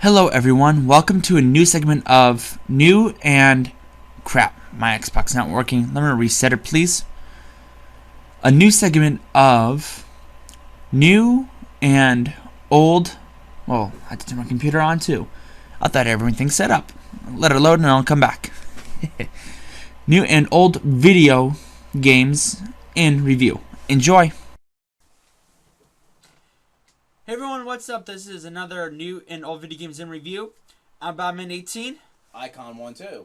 Hello everyone, welcome to a new segment of new and crap, my Xbox not working. Let me reset it please. A new segment of new and old. Well, I had to turn my computer on too. I thought everything's set up. Let it load and I'll come back. New and old video games in review. Enjoy. Hey everyone, what's up? This is another new and old video games in review. I'm Batman18. Icon12.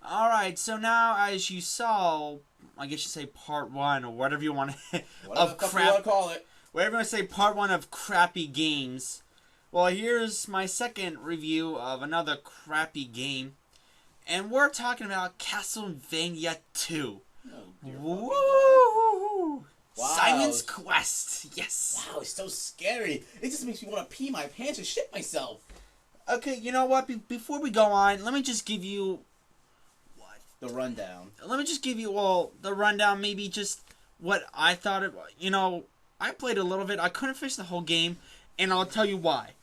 Alright, so now as you saw, I guess you say part one or whatever you want to Whatever you want to call it. Whatever you want to say, part one of crappy games. Well, here's my second review of another crappy game. And we're talking about Castlevania 2. Oh, woo! Wow. Simon's Quest, yes. Wow, it's so scary. It just makes me want to pee my pants and shit myself. Okay, you know what? Before we go on, let me just give you... What? The rundown. Let me just give you, the rundown, maybe just what I thought of... You know, I played a little bit. I couldn't finish the whole game, and I'll tell you why.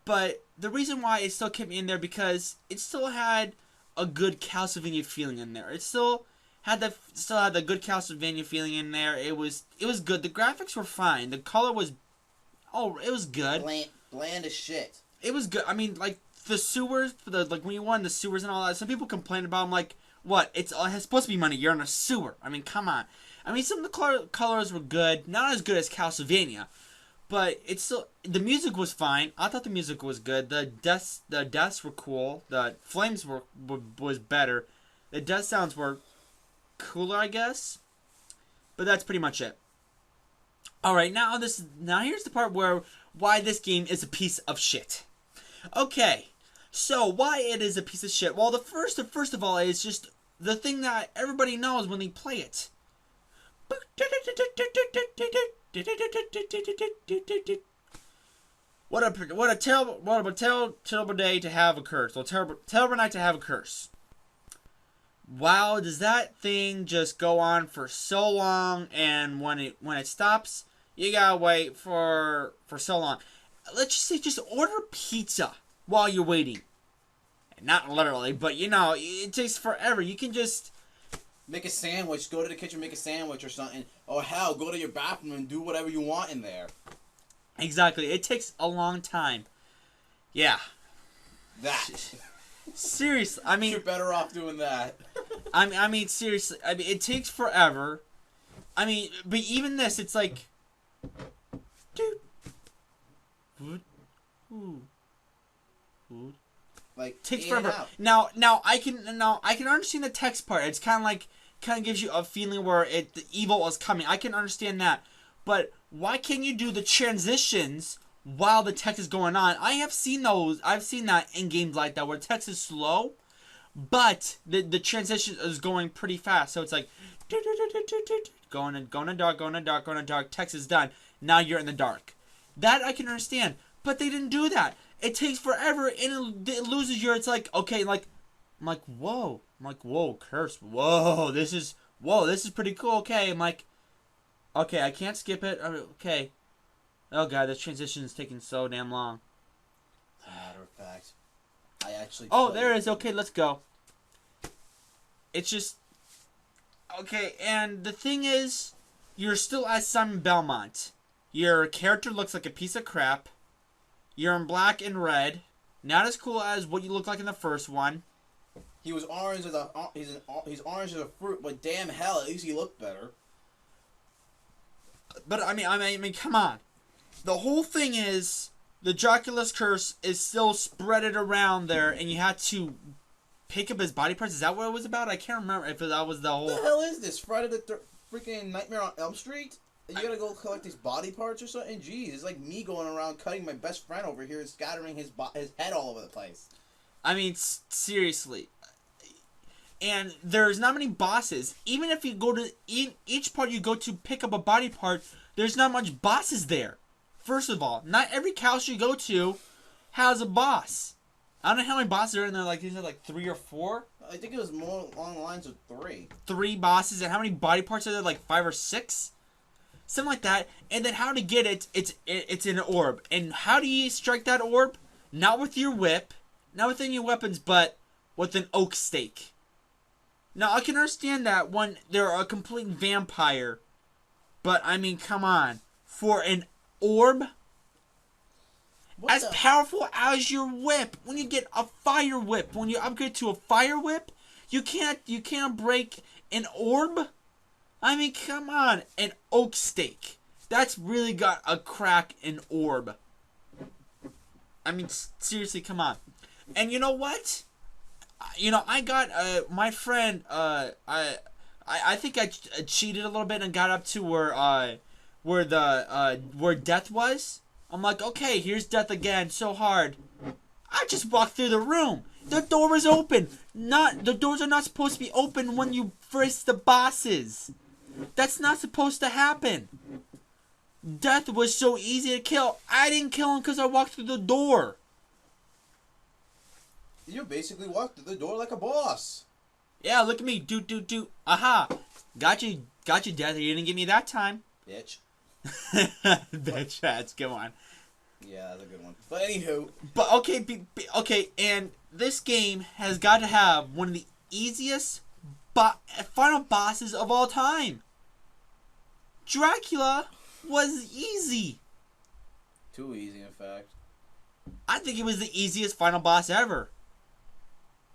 But the reason why it still kept me in there, because it still had a good Castlevania feeling in there. It still had the good Castlevania feeling in there. It was good. The graphics were fine. The color was, it was good. Bland as shit. It was good. I mean, like the sewers, like when you won the sewers and all that. Some people complain about them, like, what? It's supposed to be money. You're in a sewer. I mean, come on. I mean, some of the colors were good. Not as good as Castlevania, but it's still, the music was fine. I thought the music was good. The deaths were cool. The flames was better. The death sounds were cooler, I guess. But that's pretty much it. Alright, now here's the part why this game is a piece of shit. Okay, so why it is a piece of shit? Well, first of all is just the thing that everybody knows when they play it. What a terrible day to have a curse. Well, terrible night to have a curse. Wow, does that thing just go on for so long, and when it stops, you gotta wait for so long. Let's just say, just order pizza while you're waiting. Not literally, but you know, it takes forever. You can just make a sandwich, go to the kitchen, make a sandwich or something. Or hell, go to your bathroom and do whatever you want in there. Exactly. It takes a long time. Yeah. That. Seriously, I mean, you're better off doing that. I mean, seriously, I mean, it takes forever. I mean, but even this, it's like, dude, like takes forever. Now I can understand the text part. It's kind of gives you a feeling where the evil is coming. I can understand that, but why can't you do the transitions while the text is going on? I have seen those. I've seen that in games like that where text is slow, but the transition is going pretty fast. So it's like going to dark. Text is done. Now you're in the dark. That I can understand, but they didn't do that. It takes forever and it loses your. It's like, okay, I'm like whoa, curse, whoa, this is pretty cool. Okay, I'm like, okay, I can't skip it. Okay. Oh god, this transition is taking so damn long. Matter of fact, I actually. Oh, there it is. Okay, let's go. It's just okay, and the thing is, you're still at Simon Belmont. Your character looks like a piece of crap. You're in black and red. Not as cool as what you look like in the first one. He was orange as he's orange as a fruit, but damn hell, at least he looked better. But I mean, come on. The whole thing is the Dracula's curse is still spreaded around there, and you had to pick up his body parts. Is that what it was about? I can't remember if that was the whole. What the hell is this? Friday the freaking Nightmare on Elm Street? You gotta go collect these body parts or something? Jeez, it's like me going around cutting my best friend over here and scattering his head all over the place. I mean, seriously. And there's not many bosses. Even if you go to each part you go to pick up a body part, there's not much bosses there. First of all, not every house you go to has a boss. I don't know how many bosses are in there. Like, these are like 3 or 4. I think it was more along the lines of 3. 3 bosses, and how many body parts are there? Like 5 or 6, something like that. And then how to get it? It's in an orb. And how do you strike that orb? Not with your whip, not with any weapons, but with an oak stake. Now, I can understand that when they're a complete vampire, but I mean, come on. For an orb, What as the? powerful as your whip, when you get a fire whip, when you upgrade to a fire whip, you can't break an orb? I mean, come on. An oak stake. That's really got a crack in orb. I mean, seriously, come on. And you know what? I got my friend. I think I cheated a little bit and got up to where death was. I'm like, okay, here's death again. So hard. I just walked through the room. The door was open. The doors are not supposed to be open when you face the bosses. That's not supposed to happen. Death was so easy to kill. I didn't kill him because I walked through the door. You basically walked through the door like a boss. Yeah, look at me. Do. Aha. Got you, Death. You didn't give me that time. Bitch. Bitch, that's good one. Yeah, that's a good one. But anywho. But okay, okay, and this game has got to have one of the easiest final bosses of all time. Dracula was easy. Too easy, in fact. I think it was the easiest final boss ever.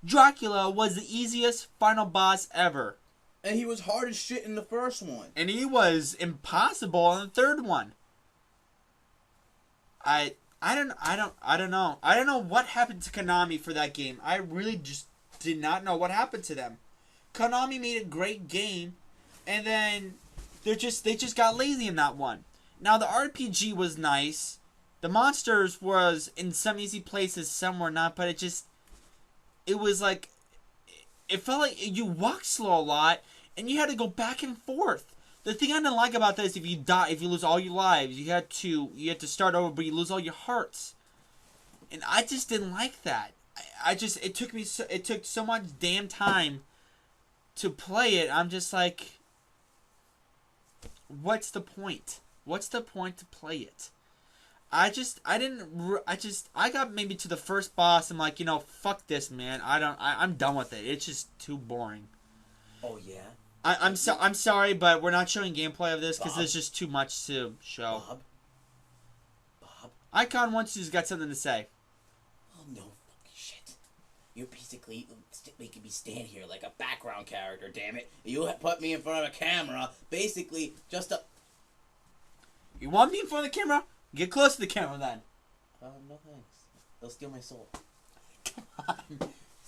Dracula was the easiest final boss ever. And he was hard as shit in the first one. And he was impossible in the third one. I don't know. I don't know what happened to Konami for that game. I really just did not know what happened to them. Konami made a great game, and then they just got lazy in that one. Now the RPG was nice. The monsters was in some easy places, some were not, but it was like, it felt like you walked slow a lot, and you had to go back and forth. The thing I didn't like about this, if you lose all your lives, you had to start over, but you lose all your hearts. And I just didn't like that. It took so much damn time to play it. I'm just like, what's the point? What's the point to play it? I got maybe to the first boss. I'm like, fuck this, man. I'm done with it. It's just too boring. Oh yeah. I'm sorry, but we're not showing gameplay of this because Bob? there's just too much to show. Bob? Icon once has got something to say. Oh no fucking shit. You're basically making me stand here like a background character, damn it. You put me in front of a camera, basically just to... You want me in front of the camera? Get close to the camera then. No thanks. They'll steal my soul.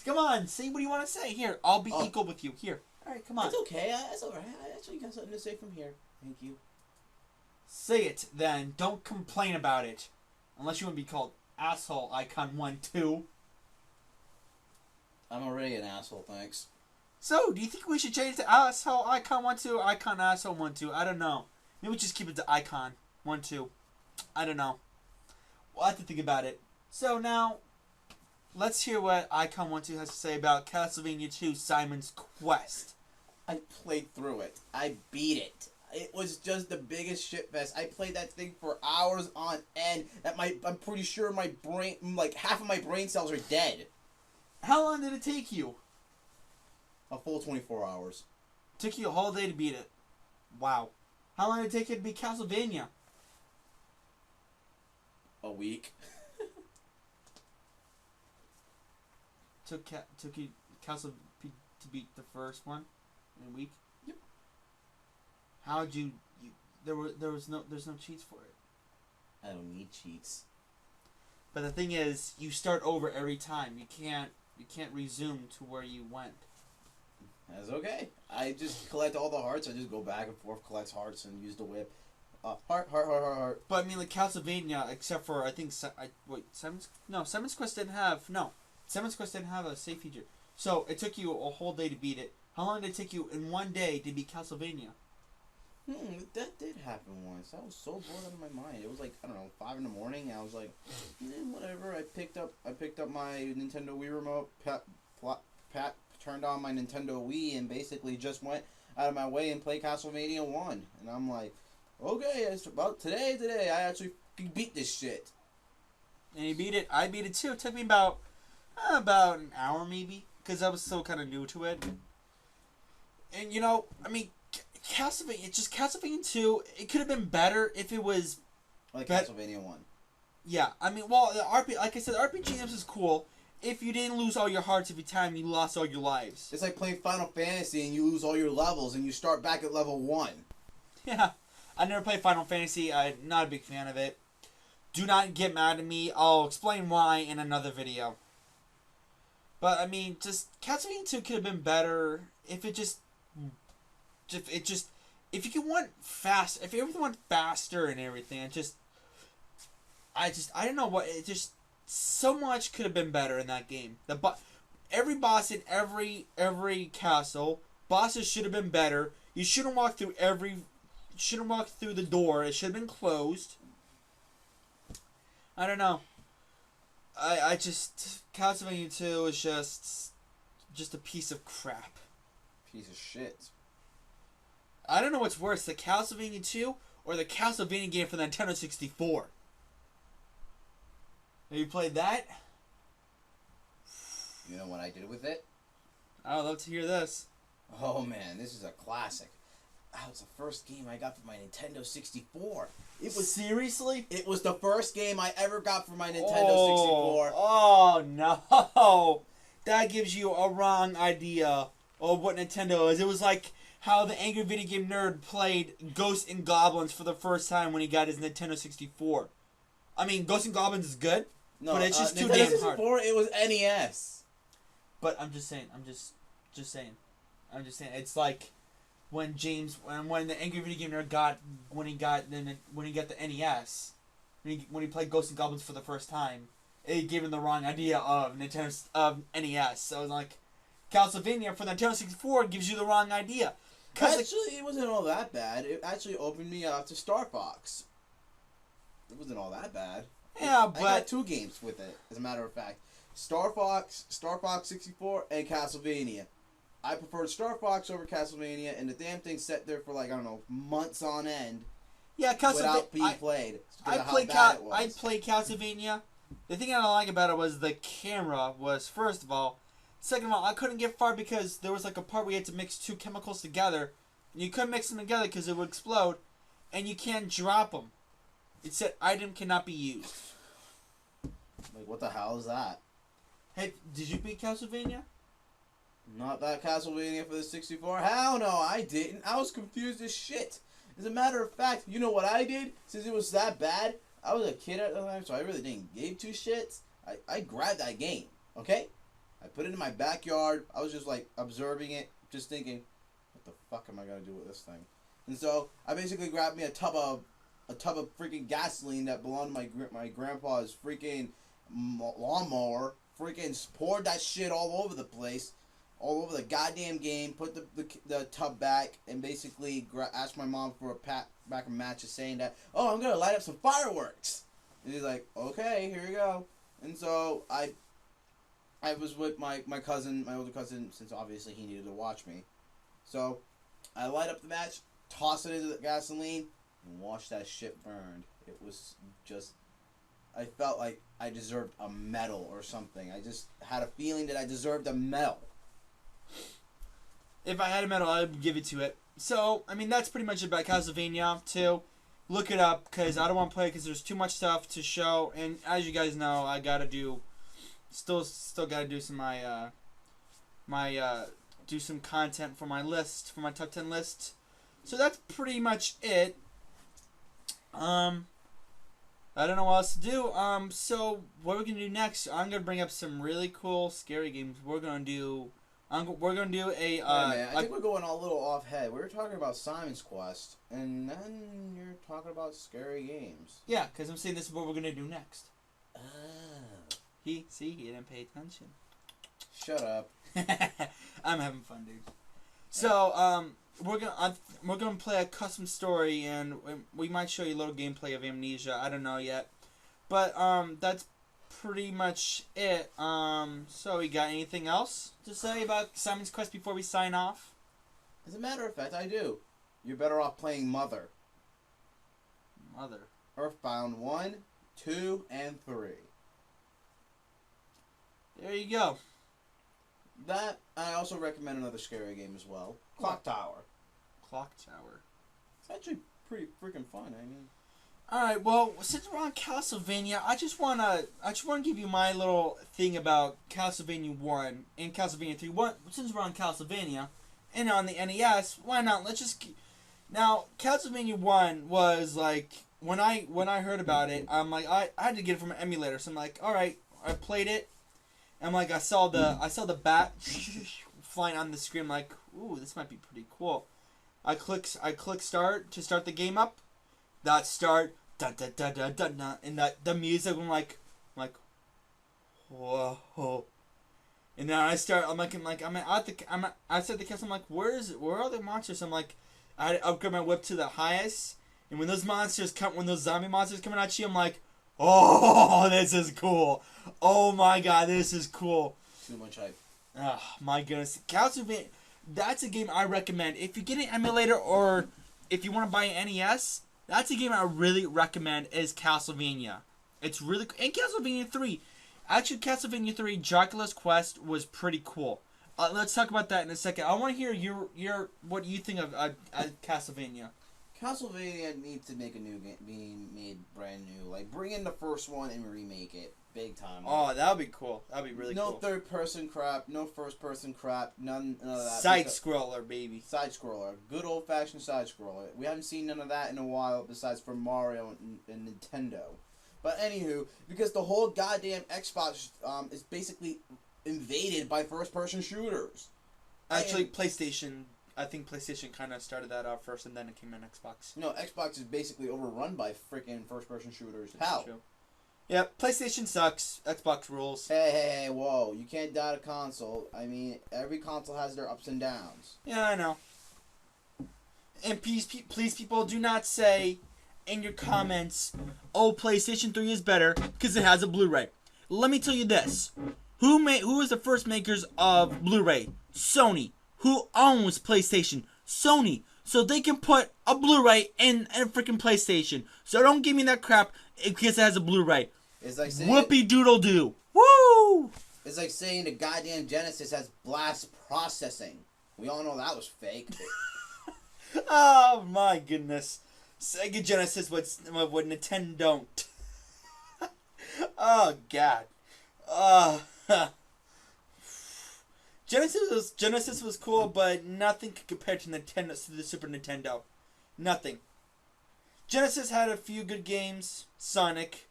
Come on, say what you want to say. Here, I'll be Oh. equal with you. Here. Alright, come on. That's okay. That's alright. I actually got something to say from here. Thank you. Say it then. Don't complain about it. Unless you want to be called asshole icon 1 2. I'm already an asshole, thanks. So, do you think we should change to asshole icon 1 2 or icon asshole 1 2? I don't know. Maybe we just keep it to icon 1 2. I don't know. We'll have to think about it. So now, let's hear what icon 1 2 has to say about Castlevania 2 Simon's Quest. I played through it. I beat it. It was just the biggest shitfest. I played that thing for hours on end. I'm pretty sure my brain, like half of my brain cells are dead. How long did it take you? A full 24 hours. Took you a whole day to beat it. Wow. How long did it take you to beat Castlevania? A week. Took you Castle to beat the first one in a week. Yep. How'd you there's no cheats for it. I don't need cheats. But the thing is, you start over every time. You can't resume to where you went. That's okay. I just collect all the hearts. I just go back and forth, collect hearts, and use the whip. Heart. But I mean, like Castlevania, except for I think Simon's Quest didn't have Simon's Quest didn't have a save feature. So it took you a whole day to beat it. How long did it take you in one day to beat Castlevania? That did happen once. I was so bored out of my mind. It was like, I don't know, 5 in the morning. I was like, whatever. I picked up my Nintendo Wii remote, turned on my Nintendo Wii, and basically just went out of my way and played Castlevania 1. And I'm like, okay, it's about today, I actually beat this shit. And you beat it. I beat it too. It took me about an hour maybe, because I was still kind of new to it. And you know, I mean, Castlevania, just Castlevania 2, it could have been better if it was. Like Castlevania 1. Yeah, I mean, well, the like I said, RPG games is cool if you didn't lose all your hearts every time you lost all your lives. It's like playing Final Fantasy and you lose all your levels and you start back at level 1. Yeah, I never played Final Fantasy. I'm not a big fan of it. Do not get mad at me. I'll explain why in another video. But I mean, just Castlevania 2 could have been better if it just, if you could want fast, if everything went faster and everything. I don't know what, it just, so much could have been better in that game. Every boss in every castle, bosses should have been better. You shouldn't walk through the door. It should have been closed. I don't know. I just, Castlevania 2 is just a piece of crap. Piece of shit. I don't know what's worse, the Castlevania 2 or the Castlevania game for the Nintendo 64. Have you played that? You know what I did with it? I would love to hear this. Oh man, this is a classic. That was the first game I got for my Nintendo 64. Seriously? It was the first game I ever got for my Nintendo 64. Oh no! That gives you a wrong idea of what Nintendo is. It was like how the Angry Video Game Nerd played Ghosts and Goblins for the first time when he got his Nintendo 64. I mean, Ghosts and Goblins is good, but it's just too Nintendo damn 64, hard. It was NES. But I'm just saying. It's like when the Angry Video Game Nerd got when he got the NES, when he played Ghosts and Goblins for the first time, it gave him the wrong idea of NES. So it was like Castlevania for the Nintendo 64 gives you the wrong idea. Actually, it wasn't all that bad. It actually opened me up to Star Fox. It wasn't all that bad. Yeah, I got 2 games with it, as a matter of fact. Star Fox 64, and Castlevania. I preferred Star Fox over Castlevania, and the damn thing sat there for like, I don't know, months on end. Yeah, without being played. I played Castlevania. The thing I don't like about it was the camera was, first of all. Second of all, I couldn't get far because there was like a part where you had to mix 2 chemicals together. And you couldn't mix them together because it would explode. And you can't drop them. It said item cannot be used. Like, what the hell is that? Hey, did you beat Castlevania? Not that Castlevania for the 64? Hell no, I didn't. I was confused as shit. As a matter of fact, you know what I did? Since it was that bad, I was a kid at the time, so I really didn't give 2 shits. I grabbed that game, okay? I put it in my backyard. I was just like observing it, just thinking, what the fuck am I gonna do with this thing? And so I basically grabbed me a tub of freaking gasoline that belonged to my grandpa's freaking lawnmower. Freaking poured that shit all over the place, all over the goddamn game. Put the tub back and basically asked my mom for a pack of matches, saying that, oh, I'm gonna light up some fireworks. And he's like, okay, here you go. And so I was with my cousin, my older cousin, since obviously he needed to watch me. So I light up the match, toss it into the gasoline, and watch that shit burn. It was just, I felt like I deserved a medal or something. I just had a feeling that I deserved a medal. If I had a medal, I would give it to it. So, I mean, that's pretty much it about Castlevania 2. Look it up, because I don't want to play it because there's too much stuff to show. And as you guys know, I gotta do, still gotta do some do some content for my list, for my top 10 list. So that's pretty much it. I don't know what else to do. So what we're gonna do next? I'm gonna bring up some really cool, scary games. We're gonna do a. Wait a minute, I think we're going a little off head. We were talking about Simon's Quest, and then you're talking about scary games. Yeah, because I'm saying this is what we're gonna do next. Oh. He didn't pay attention. Shut up. I'm having fun, dude. So we're gonna play a custom story, and we might show you a little gameplay of Amnesia. I don't know yet, but that's pretty much it. So we got anything else to say about Simon's Quest before we sign off? As a matter of fact, I do. You're better off playing Mother. Mother. Earthbound 1, 2, and 3. There you go. That, I also recommend another scary game as well. Clock Tower. Clock Tower. It's actually pretty freaking fun. I mean, All right. Well, since we're on Castlevania, I just wanna give you my little thing about Castlevania 1 and Castlevania 3. Since we're on Castlevania, and on the NES, why not? Now, Castlevania 1 was like when I heard about it, I'm like I had to get it from an emulator. So I'm like, all right, I played it. I'm like I saw the bat flying on the screen. I'm like, ooh, this might be pretty cool. I click start to start the game up. That start da da da da da da, and the music. I'm like, whoa. And then I start. I'm outside the castle. I'm like, where are the monsters? I'm like, I had to upgrade my whip to the highest. And when those zombie monsters coming at you, I'm like, oh, this is cool. Oh my god, this is cool. too much hype. Oh my goodness, Castlevania. That's a game I recommend. If you get an emulator or if you want to buy an NES, that's a game I really recommend. Is Castlevania. It's really and Castlevania 3. Actually, Castlevania 3 Dracula's Quest was pretty cool. Let's talk about that in a second. I want to hear your what you think of Castlevania. Castlevania needs to make a new game, being made brand new. Like, bring in the first one and remake it. Big time. Oh, that would be cool. That would be really cool. No third person crap, no first person crap, none of that. Side scroller, baby. Side scroller. Good old fashioned side scroller. We haven't seen none of that in a while besides for Mario and Nintendo. But anywho, because the whole goddamn Xbox is basically invaded by first person shooters. Actually, PlayStation. I think PlayStation kind of started that out first, and then it came in Xbox. No, Xbox is basically overrun by freaking first person shooters. How? True. Yeah, PlayStation sucks. Xbox rules. Hey, whoa. You can't doubt a console. I mean, every console has their ups and downs. Yeah, I know. And please, people, do not say in your comments, oh, PlayStation 3 is better because it has a Blu-ray. Let me tell you this. Who is the first makers of Blu-ray? Sony. Who owns PlayStation? Sony. So they can put a Blu-ray in a freaking PlayStation. So don't give me that crap because it has a Blu-ray. It's like saying Whoopie doodle doo. Woo! It's like saying the goddamn Genesis has blast processing. We all know that was fake. Oh my goodness. Sega Genesis what Nintendo don't. Oh god. Genesis was cool, but nothing could compare to the Super Nintendo. Nothing. Genesis had a few good games. Sonic.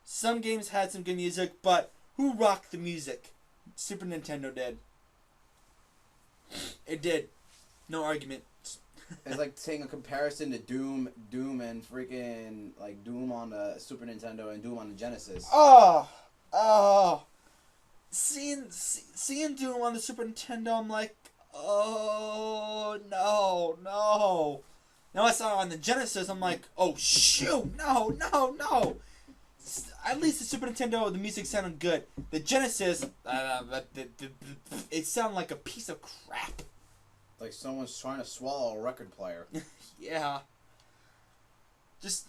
Some games had some good music, but who rocked the music? Super Nintendo did. It did. No argument. It's like saying a comparison to Doom and freaking like Doom on the Super Nintendo and Doom on the Genesis. Oh. Seeing Doom on the Super Nintendo, I'm like, oh no. Now I saw it on the Genesis, I'm like, oh shoot, no. At least the Super Nintendo, the music sounded good. The Genesis, it sounded like a piece of crap. Like someone's trying to swallow a record player. Yeah. Just,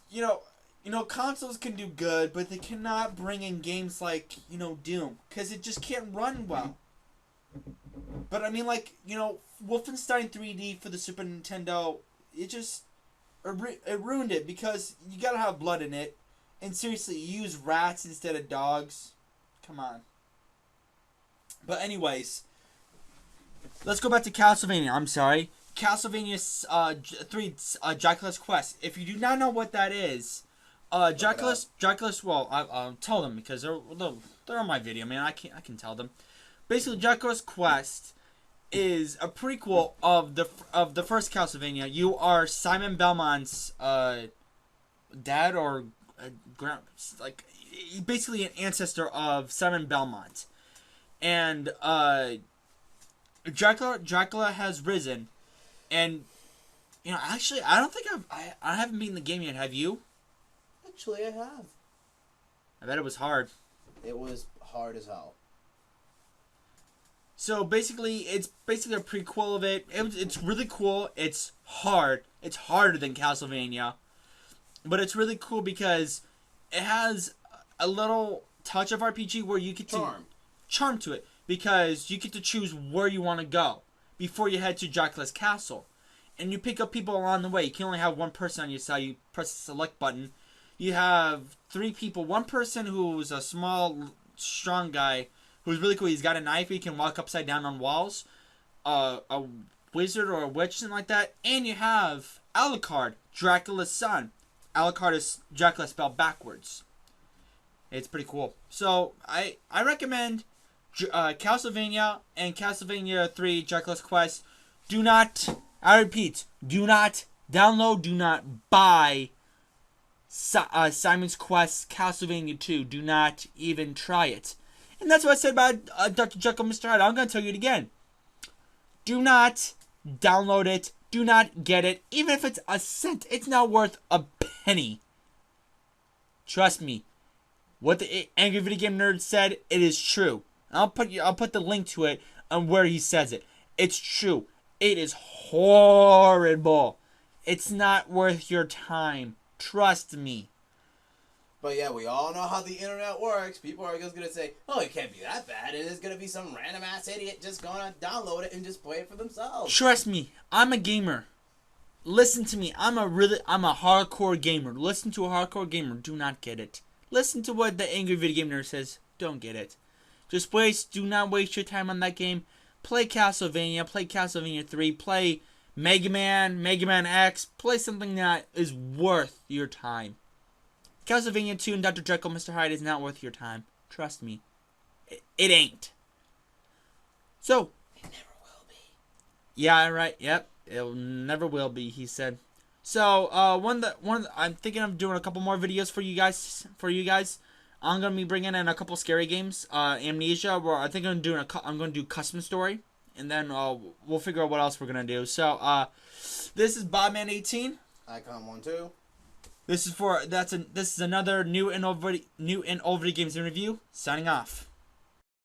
consoles can do good, but they cannot bring in games like, Doom. Because it just can't run well. But I mean, like, Wolfenstein 3D for the Super Nintendo, it ruined it because you gotta have blood in it. And seriously, you use rats instead of dogs. Come on. But anyways, let's go back to Castlevania. I'm sorry. Castlevania 3, Dracula's Quest. If you do not know what that is, Dracula's, well, I'll tell them because they're on my video, man. I can tell them. Basically, Dracula's Quest is a prequel of the first Castlevania. You are Simon Belmont's dad or basically an ancestor of Simon Belmont, and Dracula has risen, and actually I don't think I haven't beaten the game yet. Have you? Actually, I have. I bet it was hard. It was hard as hell. So basically, it's a prequel of it. It's really cool. It's hard. It's harder than Castlevania, but it's really cool because it has a little touch of RPG where you get to charm to it because you get to choose where you want to go before you head to Dracula's castle. And you pick up people along the way. You can only have one person on your side. You press the select button. You have 3 people. One person who's a small, strong guy who's really cool. He's got a knife. He can walk upside down on walls. A wizard or a witch, something like that. And you have Alucard, Dracula's son. Alucard is Dracula spelled backwards. It's pretty cool. So I recommend Castlevania and Castlevania 3 Dracula's Quest. Do not, I repeat, do not download, do not buy Simon's Quest Castlevania 2. Do not even try it. And that's what I said about Dr. Jekyll, Mr. Hyde. I'm going to tell you it again. Do not download it. Do not get it. Even if it's a cent, it's not worth a penny. Trust me. What the Angry Video Game Nerd said, it is true. I'll put the link to it on where he says it. It's true. It is horrible. It's not worth your time. Trust me. But yeah, we all know how the internet works. People are just going to say, oh, it can't be that bad. It is going to be some random ass idiot just going to download it and just play it for themselves. Trust me, I'm a gamer. Listen to me. I'm a hardcore gamer. Listen to a hardcore gamer. Do not get it. Listen to what the Angry Video Game Nerd says. Don't get it. Do not waste your time on that game. Play Castlevania. Play Castlevania 3. Play Mega Man, Mega Man X. Play something that is worth your time. Castlevania 2 and Dr. Jekyll, Mr. Hyde is not worth your time. Trust me. It ain't. So. It never will be. Yeah, right. Yep. It never will be, he said. So, I'm thinking of doing a couple more videos for you guys. I'm gonna be bringing in a couple scary games. Amnesia, where I think I'm gonna do Custom Story, and then we'll figure out what else we're gonna do. So, this is Bobman18. Icon12. This is another new and old video games interview. Signing off.